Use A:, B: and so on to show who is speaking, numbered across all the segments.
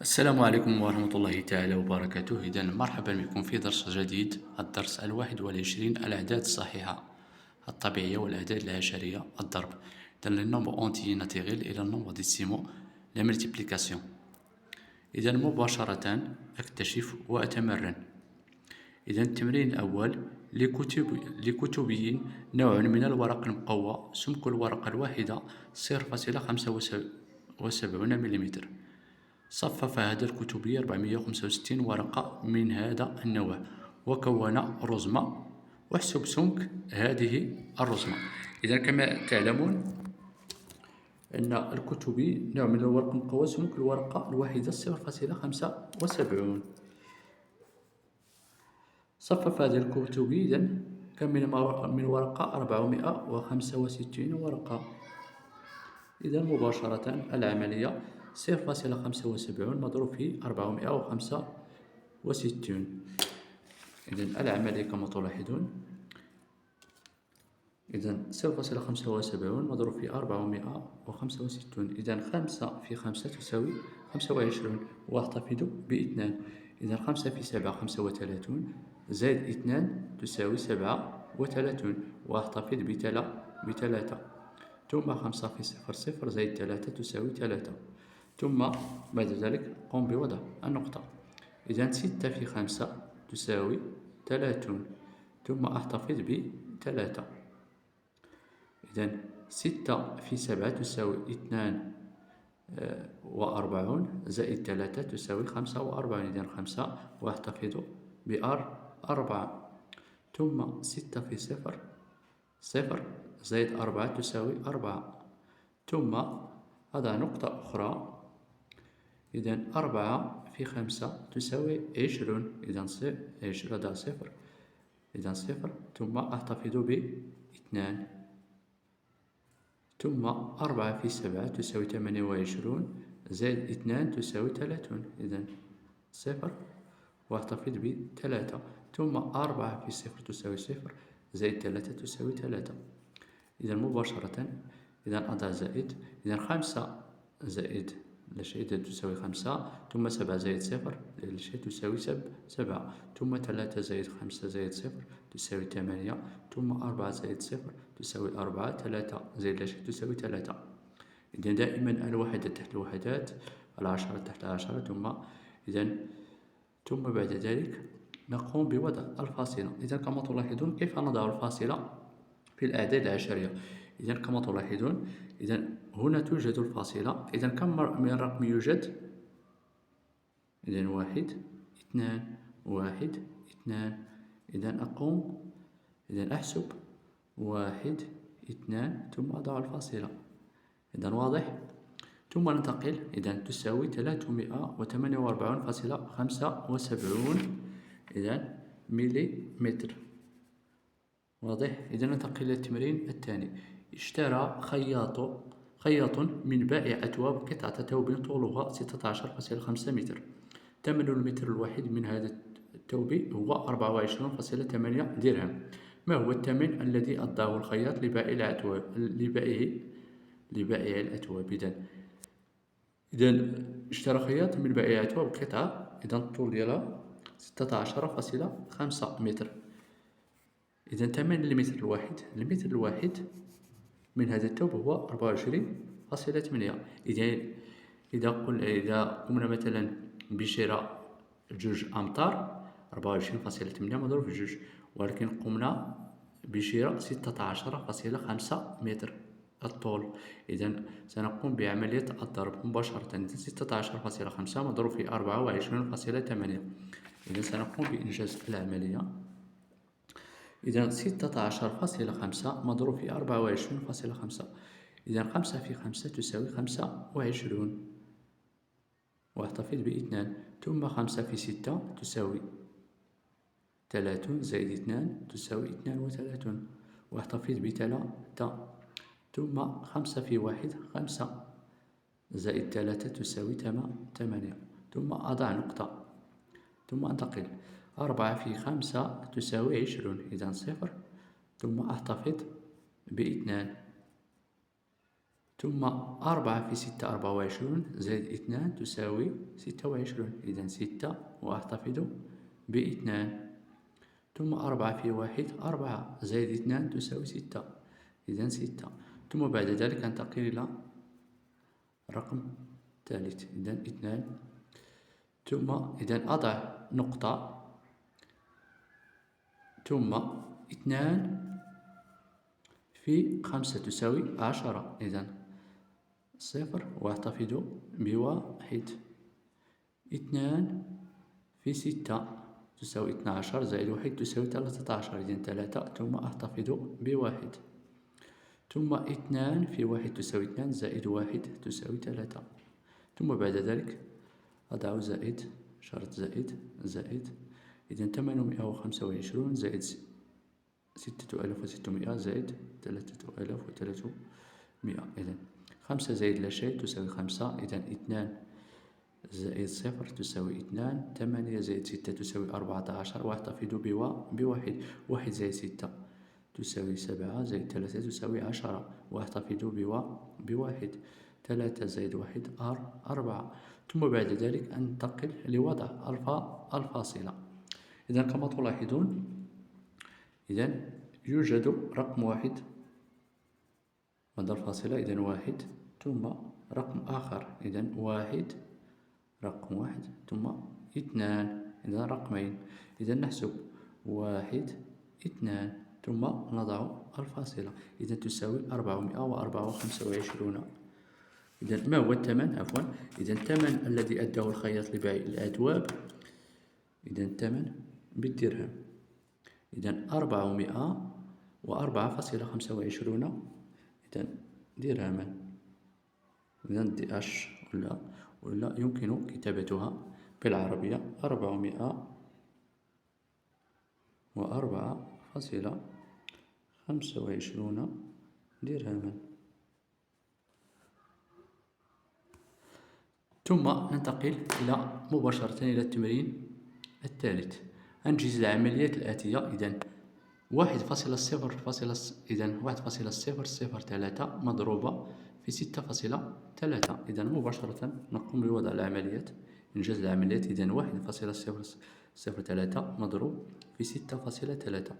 A: السلام عليكم ورحمة الله تعالى وبركاته. إذا مرحبا بكم في درس جديد، الدرس 21، الأعداد الصحيحة الطبيعية والأعداد العشرية الضرب. إذا le nombre entier naturel et le nombre décimaux la multiplication. إذا مباشرة أكتشف وأتمرن. إذا التمرين الأول: لكتبي نوع من الورق المقوى، سمك الورقة الواحدة 0.75 ملم. صفف هذا الكتبي 465 ورقة من هذا النوع وكون رزمة، واحسب سمك هذه الرزمة. إذا كما تعلمون أن الكتبي نوع من الورق المقوى، سمك الورقة الواحدة 0.75. صفف هذه الكتبي إذن كم من ورقة؟ 465 ورقة. إذا مباشرة العملية 0.75 مضروب في 465. إذا العملية كما تلاحظون، إذا 0.75 مضروب في 465. إذا 5 في 5 تساوي 25، وأحتفظ ب2. إذا 5 في 7 35، زائد 2 تساوي 37، وأحتفظ ب3. ثم 5 في 0 زائد 3 تساوي 3. ثم بعد ذلك قم بوضع النقطة. إذا 6 في 5 تساوي 30، ثم أحتفظ ب3. إذا 6 في 7 تساوي 42، زائد 3 تساوي 45. إذا 5 وأحتفظ ب4. ثم 6 في 0 زائد 4 تساوي 4. ثم أضع نقطة أخرى. إذا 4 في 5 تساوي 20. إذا أضع 0. إذا 0، ثم أحتفظ ب2. ثم 4 في 7 تساوي 28، زائد 2 تساوي 30. إذا 0، وأحتفظ ب3. ثم 4 في 0 تساوي 0، زائد 3 تساوي 3. إذا مباشرة أضع زائد. إذا 5 زائد لا شيء تساوي 5، ثم 7 زائد 0 لا شيء تساوي 7. ثم 3 زائد 5 زائد 0 تساوي 8. ثم 4 زائد 0 تساوي 4. 3 زائد لا شيء تساوي 3. إذا دائما الوحدات تحت الوحدات، العشرة تحت العشرة. ثم بعد ذلك نقوم بوضع الفاصلة. إذا كما تلاحظون كيف نضع الفاصلة في الأعداد العشرية. إذا كما تلاحظون، إذا هنا توجد الفاصلة. إذا كم من رقم يوجد؟ إذا 1 2 1 2. إذا أقوم، إذا أحسب 1 2 ثم أضع الفاصلة. إذا واضح. ثم ننتقل. إذا تساوي 348.75 إذا مليمتر. واضح. إذا ننتقل إلى التمرين الثاني. اشترى خياط من بائع أثواب قطعة ثوب طولها 16.5 متر. ثمن المتر الواحد من هذا الثوب هو 24.8 درهم. ما هو الثمن الذي أداه الخياط لبائع الأثواب؟ إذا اشترى خياط من بائع أثواب قطعة، إذا الطول ديالها 16.5 متر. إذا ثمن المتر الواحد من هذا الثوب هو 24.8. إذا قمنا مثلا بشراء 2 أمتار، 24.8 مضروب في 2، ولكن قمنا بشراء 16.5 متر الطول. إذا سنقوم بعملية الضرب مباشرة. إذا 16.5 مضروب في 24.8. إذا سنقوم بإنجاز العملية. إذا 16.5 مضروب في 24.5. إذا 5 في 5 تساوي 25، واحتفظ ب2. ثم 5 في 6 تساوي 30، زائد 2 تساوي 32، واحتفظ ب3. ثم 5 في 1 5، زائد 3 تساوي 8. ثم أضع نقطة. ثم أنتقل. 4 في 5 تساوي 20. إذا 0، ثم أحتفظ ب2. ثم 4 في 6 24 زائد 2 تساوي 26. إذا 6 وأحتفظ ب2. ثم 4 في 1 4 زائد 2 تساوي 6. إذا 6. ثم بعد ذلك أنتقل إلى رقم ثالث. إذا 2. ثم إذا أضع نقطة، ثم 2 في 5 تساوي 10. إذا 0 وأحتفظ ب1. 2 في 6 تساوي 12 زائد 1 تساوي 13. إذا 3 ثم أحتفظ ب1. ثم 2 في 1 تساوي 2 زائد 1 تساوي 3. ثم بعد ذلك أضع زائد، شرط زائد زائد. إذا 825 زائد 6600 زائد 3300. إذا 5 زائد لا شيء تساوي 5. إذا 2 زائد 0 تساوي 2. 8 زائد 6 تساوي 14 وأحتفظ بواحد. 1 زائد 6 تساوي 7 زائد 3 تساوي 10 وأحتفظ بواحد. 3 زائد 1 4. ثم بعد ذلك أنتقل لوضع الفاصلة. إذا كما تلاحظون، إذا يوجد رقم 1 بعد الفاصلة. إذا 1 ثم رقم آخر. إذا 1 رقم 1 ثم 2. إذا رقمين. إذا نحسب 1 2 ثم نضع الفاصلة. إذا تساوي 425. إذا ما هو الثمن؟ عفوا. إذا الثمن الذي أداه الخياط لبيع الأثواب، إذا الثمن بالدرهم. إذا 404.25. إذا درهما. إذا دي أش ولا يمكن كتابتها بالعربية 404.25 درهما. ثم ننتقل مباشرة إلى التمرين الثالث. أنجز العمليات الآتية. إذا 1.003 مضروبة في 6.3. إذا مباشرة نقوم بوضع العمليات، إنجاز العمليات. إذا 1.003 مضروب في 6.3.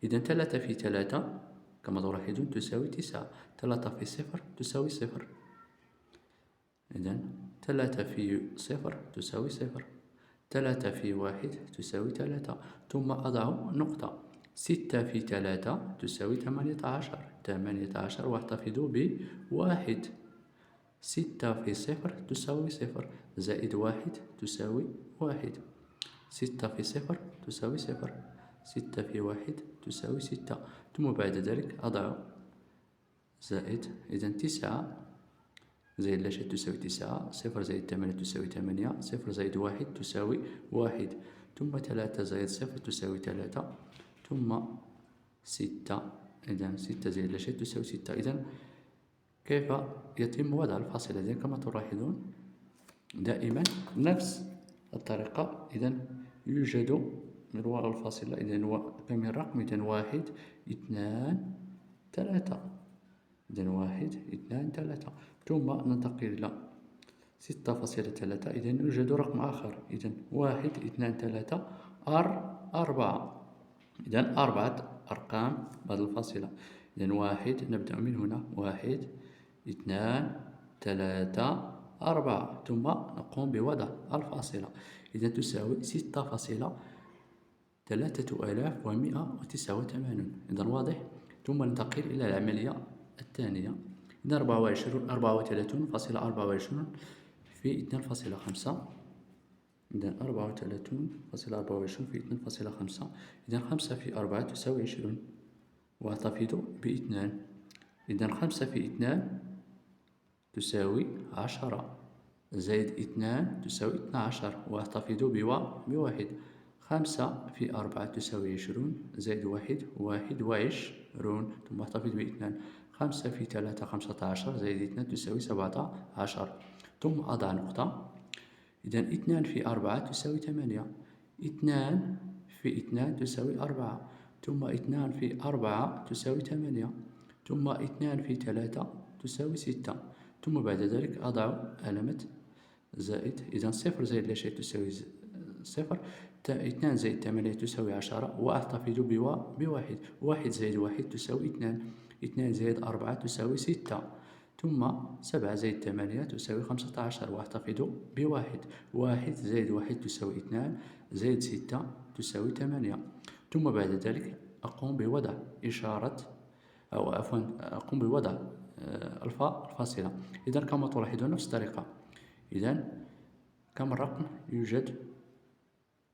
A: إذا 3 في 3 كما تلاحظون تساوي 9. 3 في 0 تساوي 0. إذا 3 في 0 تساوي 0. 3 في 1 تساوي 3. ثم أضع نقطة. 6 في 3 تساوي 18 واحتفظ ب1. 6 في 0 تساوي 0 زائد 1 تساوي 1. 6 في 0 تساوي 0. 6 في 1 تساوي 6. ثم بعد ذلك أضع زائد. إذا 9 زائد لا شيء تساوي 9. 0 زائد 8 تساوي 8. 0 زائد 1 تساوي 1. ثم 3 زائد 0 تساوي 3. ثم 6. إذا 6 زائد لا شيء تساوي 6. إذا كيف يتم وضع الفاصلة؟ إذا كما تلاحظون دائما نفس الطريقة. إذا يوجد من وراء الفاصلة. إذا كم الرقم؟ إذا 1 2 3. إذا 1 2 3. ثم ننتقل إلى 6.3. إذا يوجد رقم آخر. إذا 1 2 3 4. إذا 4 أرقام بعد الفاصلة. إذا 1 نبدأ من هنا. 1 2 3 4. ثم نقوم بوضع الفاصلة. إذا تساوي 6.3189. إذا واضح. ثم ننتقل إلى العملية الثانية. إذا 34.24 في 2.5. إذا 34.24 في 2.5. إذا 5 في 4 تساوي 20 وأحتفظ ب2. إذا 5 في 2 تساوي 10 زائد 2 تساوي 12 وأحتفظ بواحد. 5 في 4 تساوي 20 زائد 1 21 ثم أحتفظ ب2. 5 في 3 15 زائد 2 تساوي 17. ثم أضع نقطة. إذا 2 في 4 تساوي 8. 2 في 2 تساوي 4. ثم 2 في 4 تساوي 8. ثم 2 في 3 تساوي 6. ثم بعد ذلك أضع علامة زائد. إذا 0 زائد لا شيء تساوي 0. 2 زائد 8 تساوي 10 وأحتفظ بواحد. 1 زائد 1 تساوي 2. 2 زائد 4 تساوي 6. ثم 7 زائد 8 تساوي 15 وأحتفظ بواحد. 1 زائد 1 تساوي 2 زائد 6 تساوي 8. ثم بعد ذلك أقوم بوضع إشارة أو عفوا أقوم بوضع الفاصلة. إذا كما تلاحظون نفس الطريقة. إذا كم رقم يوجد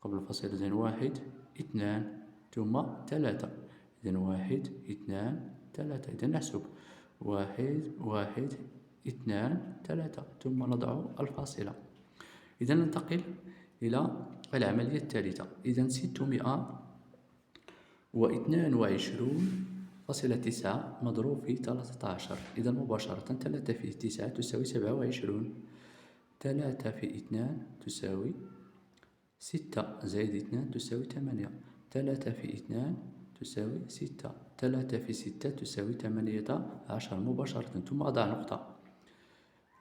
A: قبل الفاصلة؟ إذن 1 2 ثم 3. إذن 1 2 3. إذن نحسب 1 1 2 3 ثم نضع الفاصلة. إذا ننتقل إلى العملية الثالثة. إذا 622.9 مضروب في 13. إذا مباشرة 3 في 9 تساوي 27. 3 في 2 تساوي 6 زائد 2 تساوي 8. 3 في 2 تساوي 6. 3 في 6 تساوي 18 مباشرة. ثم أضع نقطة.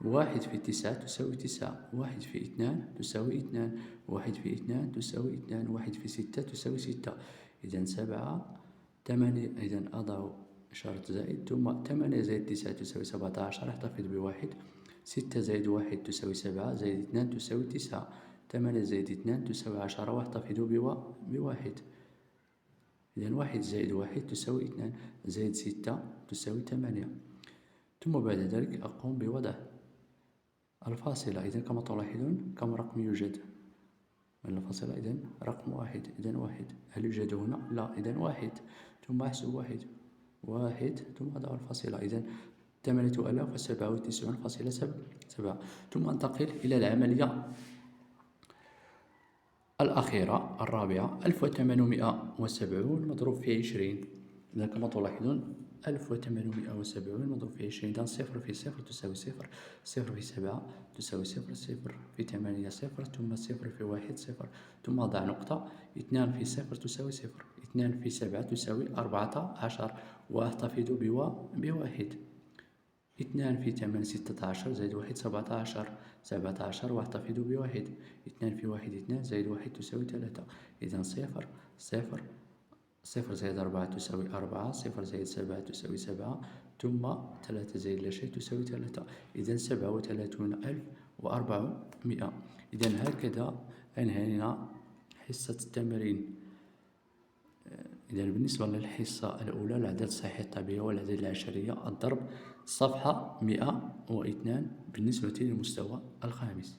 A: 1 في 9 تساوي 9. 1 في 2 تساوي 2. 1 في 2 تساوي 2. 1 في 6 تساوي 6. إذا 7 8. إذا أضع إشارة زائد. ثم 8 زائد 9 تساوي 17. أحتفظ بواحد. 6 زائد 1 تساوي 7 زائد 2 تساوي 9. 8 زائد 2 تساوي 10 وأحتفظ بواحد. إذا 1 زائد 1 تساوي 2 زائد 6 تساوي 8. ثم بعد ذلك أقوم بوضع الفاصلة. إذا كما تلاحظون كم رقم يوجد من الفاصلة؟ إذا رقم 1. إذا 1 هل يوجد هنا؟ لا. إذا 1 ثم أحسب 1 ثم أضع الفاصلة. إذا 8097.7. ثم أنتقل إلى العملية الأخيرة الرابعة. 1870 مضروب في 20. إذا كما تلاحظون 1870 مضروب في 20. إذا 0 في 0 تساوي 0. 0 في 7 تساوي 0. 0 في 8 0. ثم 0 في 1 0. ثم أضع نقطة. 2 في 0 تساوي 0. 2 في 7 تساوي 14 وأحتفظ بواحد. 2 في 8 16 زائد 1 17 وأحتفظ بواحد. 2 في 1 2 زائد 1 تساوي 3. إذا 0 0. 0 زائد 4 تساوي 4. 0 زائد 7 تساوي 7. ثم 3 زائد لا شيء تساوي 3. إذا 37,400. إذا هكذا أنهينا حصة التمارين. إذا بالنسبة للحصة الأولى الأعداد الصحيحة الطبيعية والأعداد العشرية الضرب صفحة 102 بالنسبة للمستوى الخامس.